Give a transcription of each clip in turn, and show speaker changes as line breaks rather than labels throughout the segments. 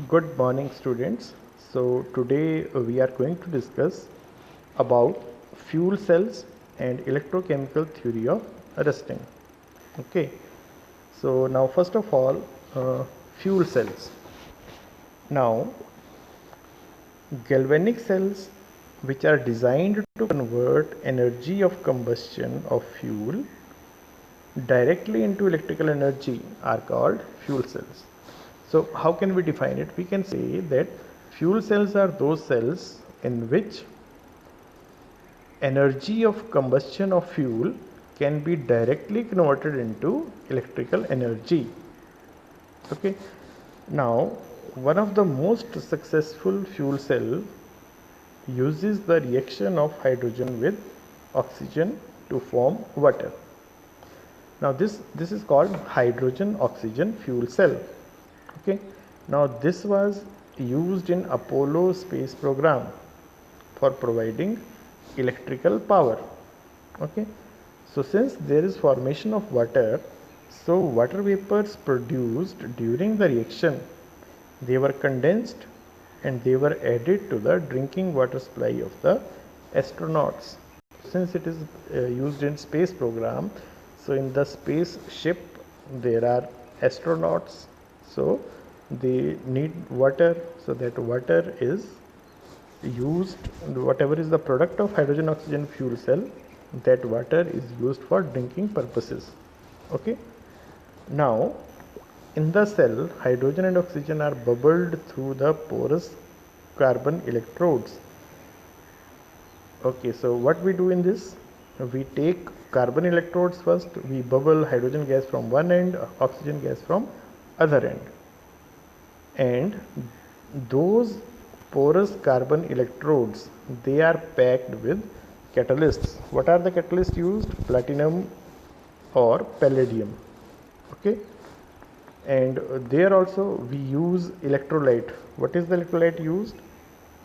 Good morning, students. So today we are going to discuss about fuel cells and electrochemical theory of rusting. Okay. So now first of all, fuel cells. Now galvanic cells, which are designed to convert energy of combustion of fuel directly into electrical energy, are called fuel cells. So how can we define it? We can say that fuel cells are those cells in which energy of combustion of fuel can be directly converted into electrical energy. Okay. Now, one of the most successful fuel cell uses the reaction of hydrogen with oxygen to form water. Now this is called hydrogen oxygen fuel cell. Okay. Now this was used in Apollo space program for providing electrical power. Okay. So since there is formation of water, so water vapors produced during the reaction, they were condensed and they were added to the drinking water supply of the astronauts. Since it is used in space program, so in the spaceship there are astronauts, so they need water, so that water is used, whatever is the product of hydrogen oxygen fuel cell, that water is used for drinking purposes. Okay. Now in the cell, hydrogen and oxygen are bubbled through the porous carbon electrodes. Okay, so what we do in this, we take carbon electrodes first, we bubble hydrogen gas from one end, oxygen gas from other end, and those porous carbon electrodes, they are packed with catalysts. What are the catalysts used? Platinum or palladium. Okay. And there also we use electrolyte. What is the electrolyte used?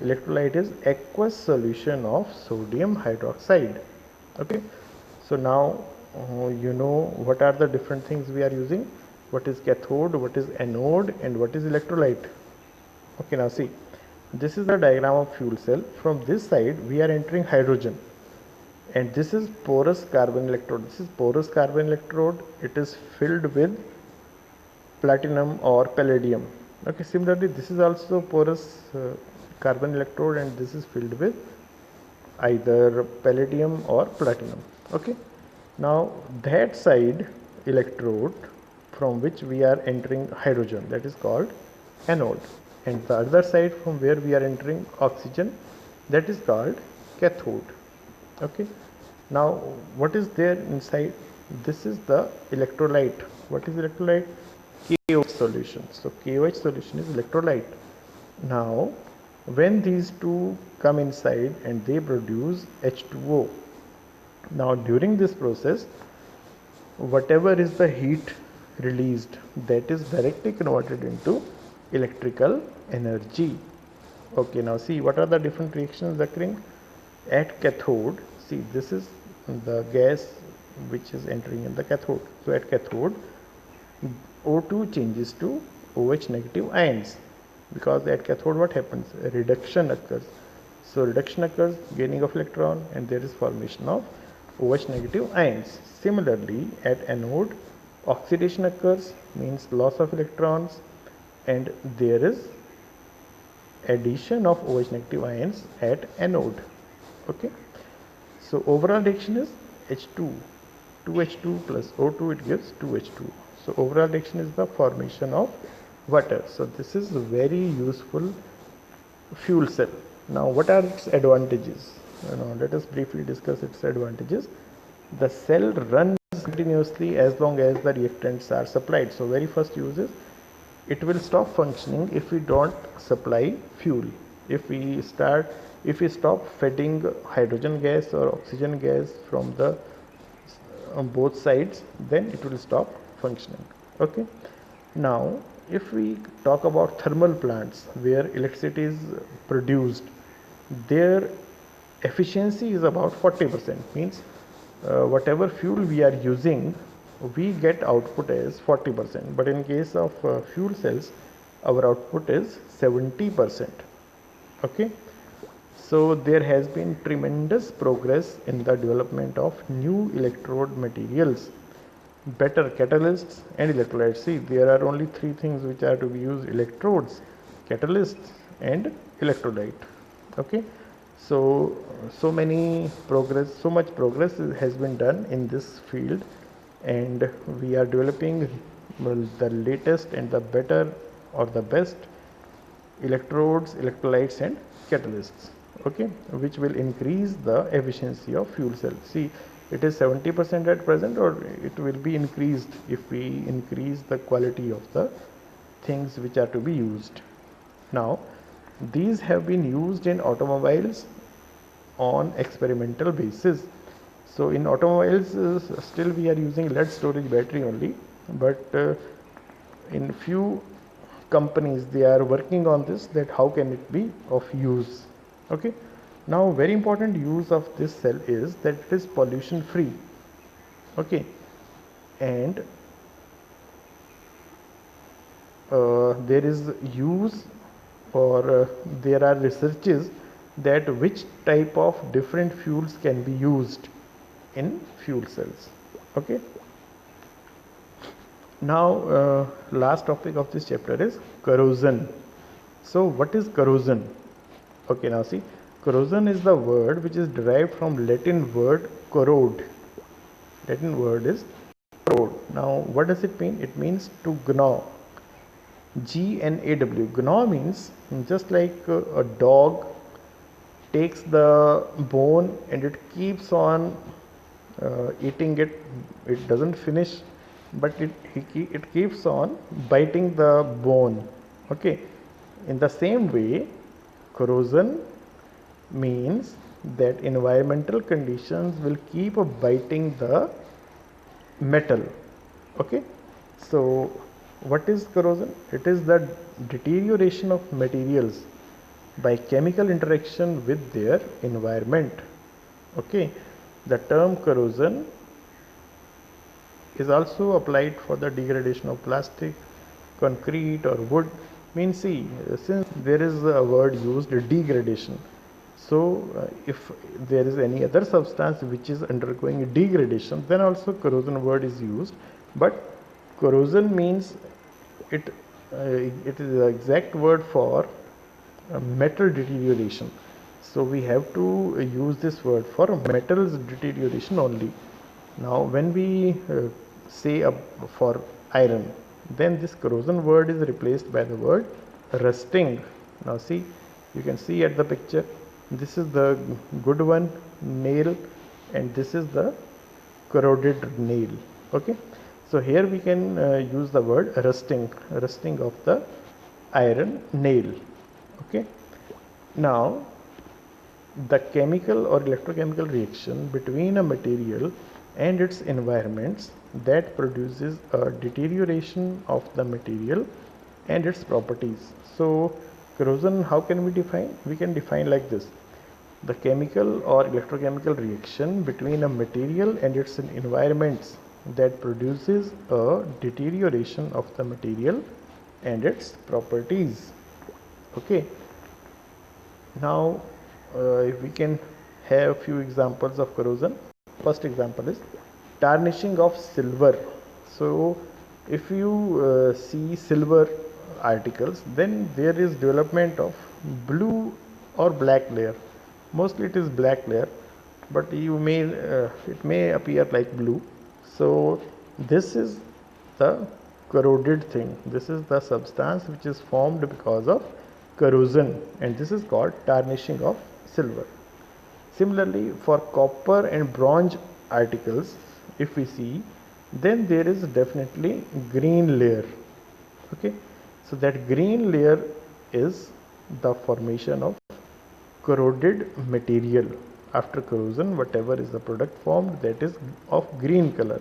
Electrolyte is aqueous solution of sodium hydroxide. Okay. So now you know what are the different things we are using. What is cathode, what is anode, and what is electrolyte. Okay, now see, this is the diagram of fuel cell. From this side we are entering hydrogen, and this is porous carbon electrode. This is porous carbon electrode. It is filled with platinum or palladium. Okay, similarly this is also porous carbon electrode, and this is filled with either palladium or platinum. Okay. Now that side electrode from which we are entering hydrogen, that is called anode, and the other side from where we are entering oxygen, that is called cathode. Okay. Now what is there inside? This is the electrolyte. What is electrolyte? KOH solution. So KOH solution is electrolyte. Now when these two come inside and they produce H2O, now during this process, whatever is the heat released, that is directly converted into electrical energy. Okay, now see what are the different reactions occurring at cathode. See, this is the gas which is entering in the cathode. So at cathode, O2 changes to OH negative ions, because at cathode what happens? A reduction occurs. So reduction occurs, gaining of electron, and there is formation of OH negative ions. Similarly at anode, oxidation occurs, means loss of electrons, and there is addition of OH negative ions at anode. Okay. So overall reaction is H2, 2H2 plus O2, it gives 2H2. So overall reaction is the formation of water. So this is a very useful fuel cell. Now what are its advantages? Let us briefly discuss its advantages. The cell runs continuously as long as the reactants are supplied. So very first use is, it will stop functioning if we don't supply fuel. If we stop feeding hydrogen gas or oxygen gas from the on both sides, then it will stop functioning. Okay. Now if we talk about thermal plants where electricity is produced, their efficiency is about 40%, means whatever fuel we are using, we get output as 40%. But in case of fuel cells, our output is 70%. Okay, so there has been tremendous progress in the development of new electrode materials, better catalysts and electrolytes. See, there are only three things which are to be used: electrodes, catalysts and electrolyte. Okay, so so much progress has been done in this field, and we are developing, well, the latest and the better or the best electrodes, electrolytes and catalysts, okay, which will increase the efficiency of fuel cell. See, it is 70% at present, or it will be increased if we increase the quality of the things which are to be used. Now, these have been used in automobiles on experimental basis. So in automobiles, still we are using lead storage battery only, but in few companies they are working on this, that how can it be of use. Okay, now very important use of this cell is that it is pollution free. Okay, and there is use, or there are researches that which type of different fuels can be used in fuel cells. Okay, now last topic of this chapter is corrosion. So what is corrosion? Okay, now see, corrosion is the word which is derived from Latin word corrode. Latin word is corrode. Now what does it mean? It means to gnaw. G-N-A-W. Gnaw means just like a dog takes the bone and it keeps on eating it. It doesn't finish, but it keeps on biting the bone. Okay, in the same way, corrosion means that environmental conditions will keep biting the metal. Okay, so what is corrosion? It is the deterioration of materials by chemical interaction with their environment. Okay, the term corrosion is also applied for the degradation of plastic, concrete or wood. Means, see, since there is a word used, degradation, so if there is any other substance which is undergoing degradation, then also corrosion word is used. But corrosion means it is the exact word for metal deterioration. So we have to use this word for metals deterioration only. Now when we say for iron, then this corrosion word is replaced by the word rusting. Now see, you can see at the picture, this is the good one, nail, and this is the corroded nail. Okay, so here we can use the word rusting of the iron nail. Okay, now the chemical or electrochemical reaction between a material and its environments that produces a deterioration of the material and its properties. So corrosion, how can we define? We can define like this: the chemical or electrochemical reaction between a material and its environments that produces a deterioration of the material and its properties. Okay, now if we can have few examples of corrosion. First example is tarnishing of silver. So if you see silver articles, then there is development of blue or black layer. Mostly it is black layer, but you may it may appear like blue. So this is the corroded thing. This is the substance which is formed because of corrosion, and this is called tarnishing of silver. Similarly, for copper and bronze articles, if we see, then there is definitely green layer. Okay, so that green layer is the formation of corroded material. After corrosion, whatever is the product formed, that is of green color.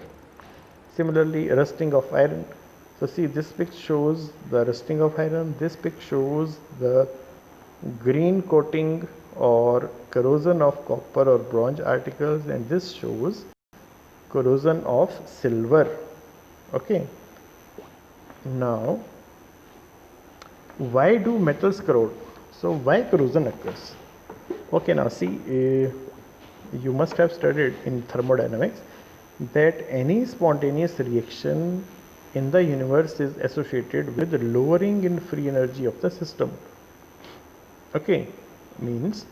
Similarly, rusting of iron. So see, this picture shows the rusting of iron, this picture shows the green coating or corrosion of copper or bronze articles, and this shows corrosion of silver. Okay, now Why do metals corrode? So why corrosion occurs? Okay, now see, you must have studied in thermodynamics that any spontaneous reaction in the universe is associated with lowering in free energy of the system. Okay, means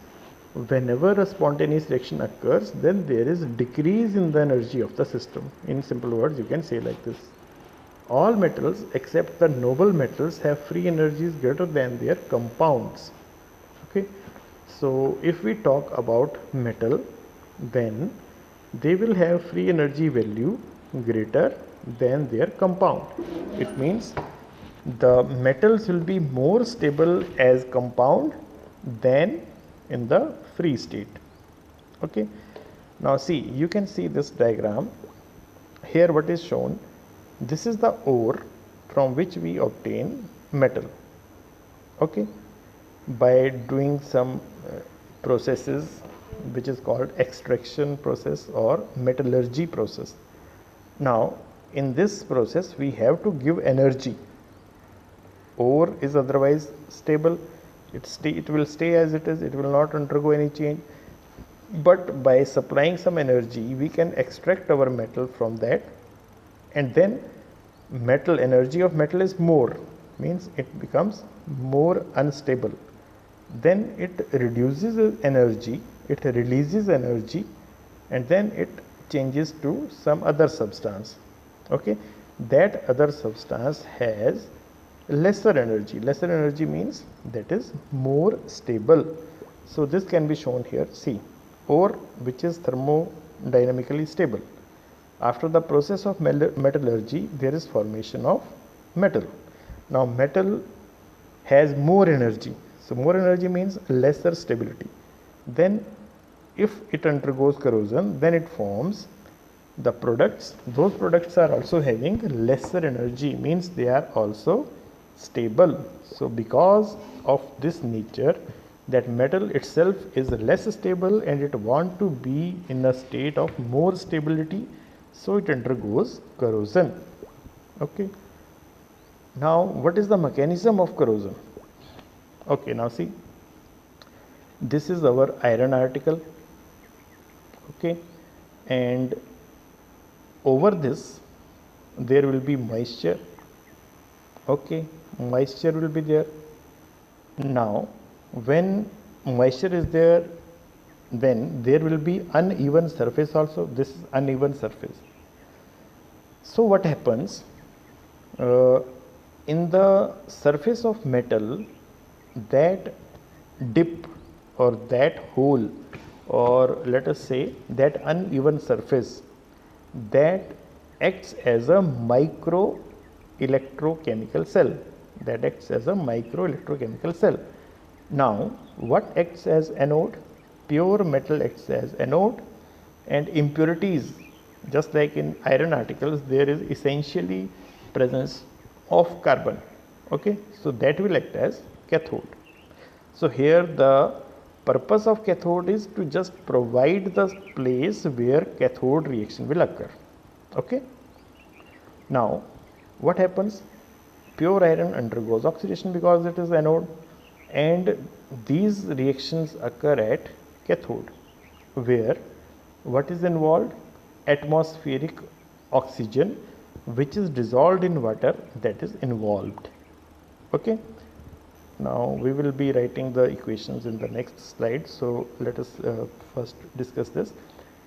whenever a spontaneous reaction occurs, then there is decrease in the energy of the system. In simple words, you can say like this: all metals except the noble metals have free energies greater than their compounds. Okay, so if we talk about metal, then they will have free energy value greater than their compound. It means the metals will be more stable as compound than in the free state. Okay, now see, you can see this diagram here. What is shown, this is the ore from which we obtain metal. Okay, by doing some processes which is called extraction process or metallurgy process. Now in this process we have to give energy. Ore is otherwise stable, it will stay as it is, it will not undergo any change, but by supplying some energy we can extract our metal from that, and then metal energy of metal is more, means it becomes more unstable, then it reduces energy, it releases energy, and then it changes to some other substance. Okay, that other substance has lesser energy. Lesser energy means that is more stable. So this can be shown here. See, ore which is thermodynamically stable, after the process of metallurgy there is formation of metal. Now metal has more energy, so more energy means lesser stability. Then if it undergoes corrosion, then it forms the products. Those products are also having lesser energy, means they are also stable. So because of this nature, that metal itself is less stable and it want to be in a state of more stability, so it undergoes corrosion. Okay, now what is the mechanism of corrosion? Okay, now see, this is our iron article. Okay, and over this there will be moisture. Okay, moisture will be there. Now when moisture is there, then there will be uneven surface also. This is uneven surface. So what happens, in the surface of metal, that dip or that hole, or let us say that uneven surface, that acts as a micro electrochemical cell, that acts as a micro electrochemical cell. Now what acts as anode? Pure metal acts as anode, and impurities, just like in iron articles, there is essentially presence of carbon. Okay, so that will act as cathode. So here the purpose of cathode is to just provide the place where cathode reaction will occur. Okay, now what happens? Pure iron undergoes oxidation because it is anode, and these reactions occur at cathode, where what is involved? Atmospheric oxygen, which is dissolved in water, that is involved. Okay, now we will be writing the equations in the next slide, so let us first discuss this.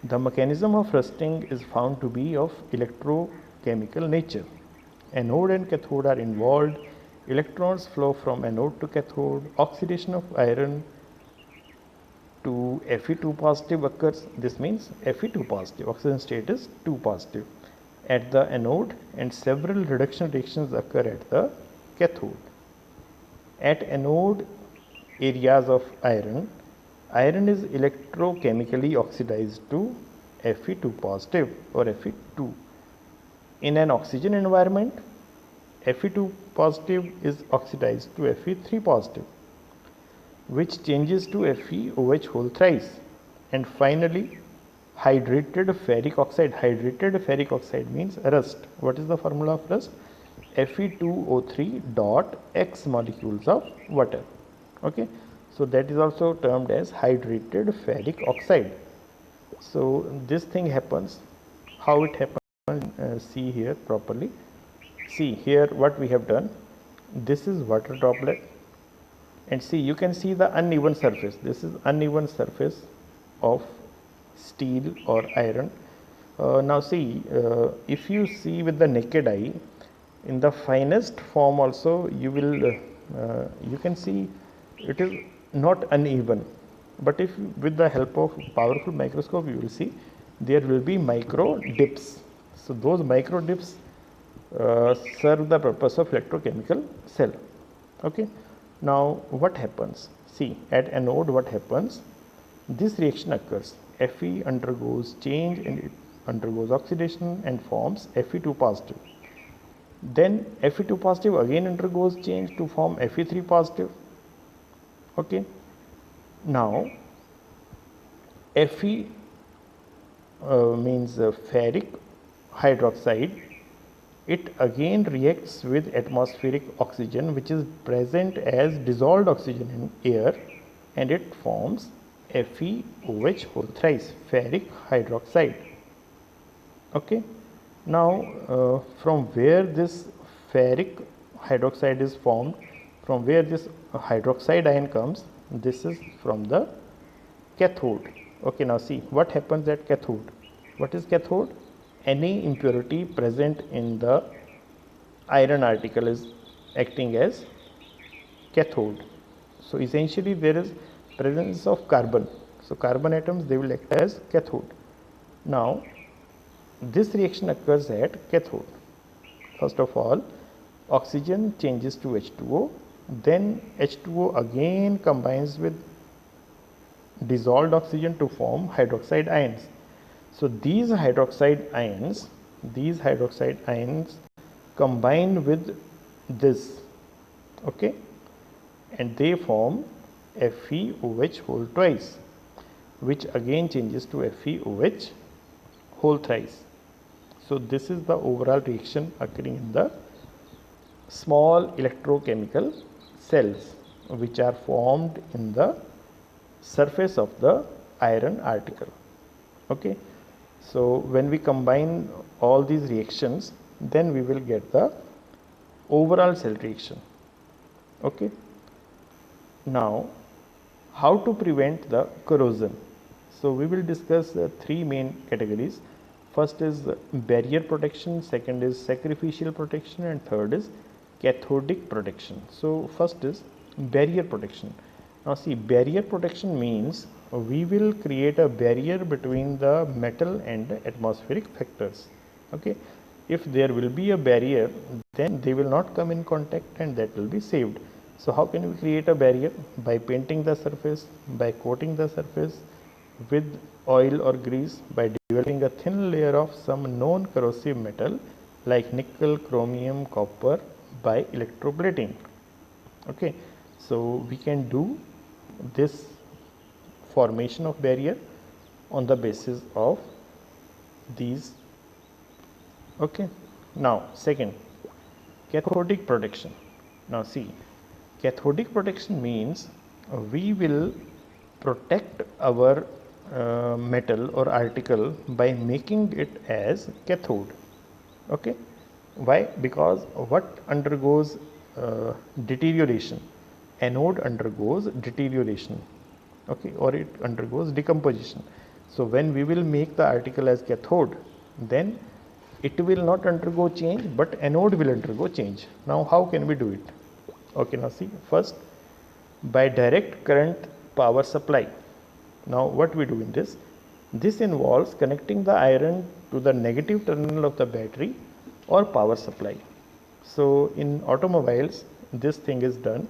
The mechanism of rusting is found to be of electrochemical nature. Anode and cathode are involved. Electrons flow from anode to cathode. Oxidation of iron to Fe2 positive occurs. This means Fe2 positive, oxygen state is 2 positive at the anode, and several reduction reactions occur at the cathode. At anode areas of iron, iron is electrochemically oxidized to Fe2 positive or Fe2. In an oxygen environment, Fe2 positive is oxidized to Fe3 positive, which changes to FeOH whole thrice. And finally, hydrated ferric oxide. Hydrated ferric oxide means rust. What is the formula of rust? Fe2O3 dot X molecules of water. Okay, so that is also termed as hydrated ferric oxide. So this thing happens. How it happens? See here properly. See here what we have done. This is water droplet, and see, you can see the uneven surface. This is uneven surface of steel or iron. Now see, if you see with the naked eye, in the finest form also you will you can see it is not uneven, but if with the help of powerful microscope you will see there will be micro dips. So those micro dips serve the purpose of electrochemical cell. Okay, now what happens? See, at anode what happens? This reaction occurs. Fe undergoes change and it undergoes oxidation and forms Fe2 positive. Then Fe2 positive again undergoes change to form Fe3 positive. Okay, now Fe means ferric hydroxide. It again reacts with atmospheric oxygen, which is present as dissolved oxygen in air, and it forms FeOH whole thrice, ferric hydroxide. Okay, now from where this ferric hydroxide is formed, from where this hydroxide ion comes, this is from the cathode. Okay, now see what happens at cathode. What is cathode? Any impurity present in the iron article is acting as cathode. So essentially there is presence of carbon. So carbon atoms, they will act as cathode. Now this reaction occurs at cathode. First of all, oxygen changes to H2O, then H2O again combines with dissolved oxygen to form hydroxide ions. So these hydroxide ions combine with this, okay, and they form FeOH whole twice, which again changes to FeOH whole thrice. So this is the overall reaction occurring in the small electrochemical cells which are formed in the surface of the iron article. Okay, so when we combine all these reactions, then we will get the overall cell reaction. Okay, now how to prevent the corrosion? So we will discuss three main categories. First is barrier protection, second is sacrificial protection, and third is cathodic protection. So first is barrier protection. Now see, barrier protection means we will create a barrier between the metal and atmospheric factors. Okay, if there will be a barrier, then they will not come in contact and that will be saved. So how can we create a barrier? By painting the surface, by coating the surface with oil or grease, by developing a thin layer of some non-corrosive metal like nickel, chromium, copper, by electroplating. Okay, so we can do this formation of barrier on the basis of these. Okay, now second, cathodic protection. Now see, cathodic protection means we will protect our metal or article by making it as cathode. Okay, why? Because what undergoes deterioration? Anode undergoes deterioration, okay, or it undergoes decomposition. So when we will make the article as cathode, then it will not undergo change, but anode will undergo change. Now how can we do it? Okay, now see, first by direct current power supply. Now what we do in this? This involves connecting the iron to the negative terminal of the battery or power supply. So in automobiles this thing is done.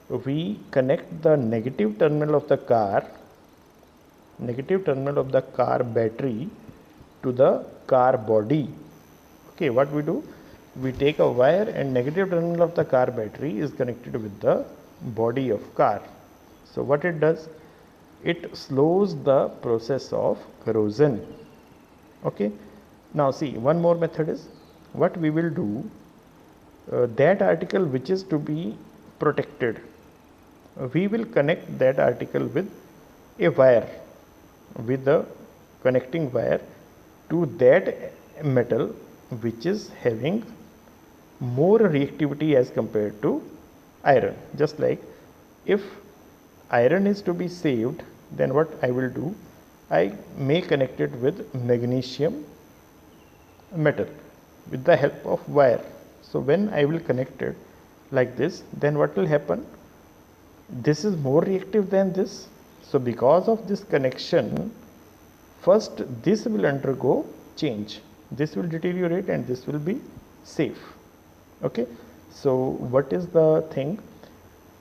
We connect the negative terminal of the car battery to the car body. Okay, what we do? We take a wire and negative terminal of the car battery is connected with the body of car. So what it does? It slows the process of corrosion. Okay, now see, one more method is what we will do. that article which is to be protected, we will connect that article with a wire, with the connecting wire to that metal which is having more reactivity as compared to iron. Just like if iron is to be saved, then what I will do, I may connect it with magnesium metal with the help of wire. So when I will connect it like this, then what will happen, this is more reactive than this. So because of this connection, first this will undergo change, this will deteriorate and this will be safe. Okay, so what is the thing,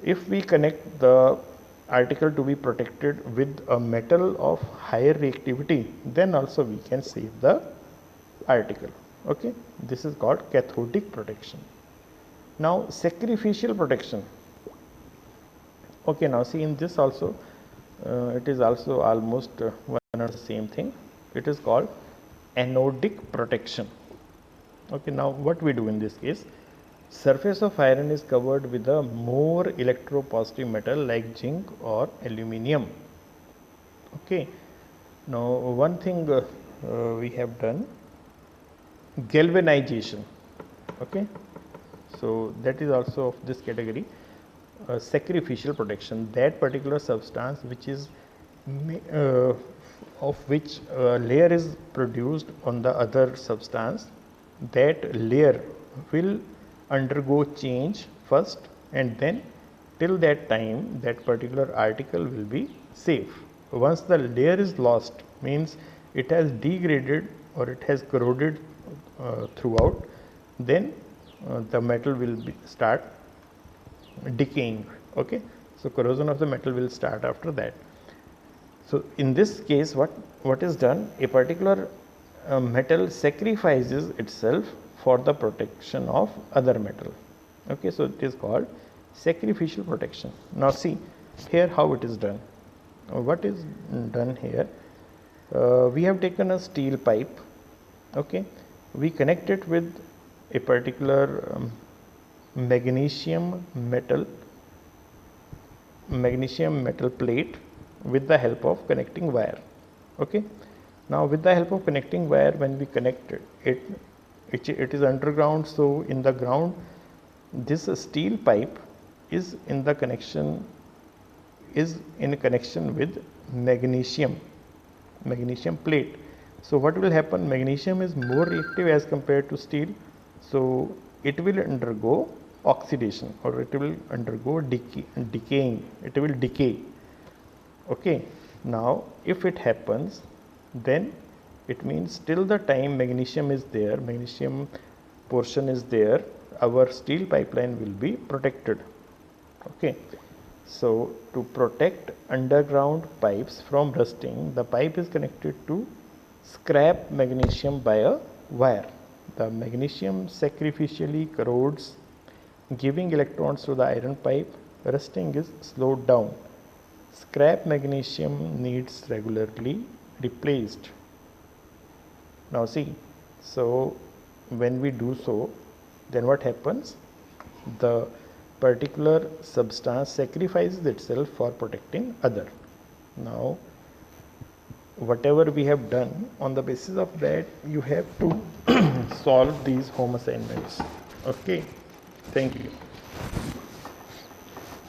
if we connect the article to be protected with a metal of higher reactivity, then also we can save the article. Okay, this is called cathodic protection. Now sacrificial protection. Okay, now see, in this also it is also almost one and the same thing. It is called anodic protection. Okay, now what we do in this case, surface of iron is covered with a more electropositive metal like zinc or aluminium. Okay, now one thing we have done, galvanization. Okay, so that is also of this category. Sacrificial protection, that particular substance which is of which layer is produced on the other substance, that layer will undergo change first, and then till that time that particular article will be safe. Once the layer is lost, means it has degraded or it has corroded throughout, then the metal will start decaying. Okay, so corrosion of the metal will start after that. So in this case, what is done, a particular metal sacrifices itself for the protection of other metal. Okay, so it is called sacrificial protection. Now see here how it is done. What is done here, we have taken a steel pipe. Okay, we connect it with a particular magnesium metal plate with the help of connecting wire. Okay, now with the help of connecting wire, when we connect it is underground. So in the ground, this steel pipe is in connection with magnesium plate. So what will happen, magnesium is more reactive as compared to steel, so it will undergo oxidation, or it will undergo decaying, it will decay. Okay, now if it happens, then it means till the time magnesium is there, magnesium portion is there, our steel pipeline will be protected. Okay, so to protect underground pipes from rusting, the pipe is connected to scrap magnesium by a wire. The magnesium sacrificially corrodes, giving electrons to the iron pipe. Rusting is slowed down. Scrap magnesium needs regularly replaced. Now see, so when we do so, then what happens, the particular substance sacrifices itself for protecting other. Now whatever we have done, on the basis of that you have to solve these home assignments. Okay, thank you.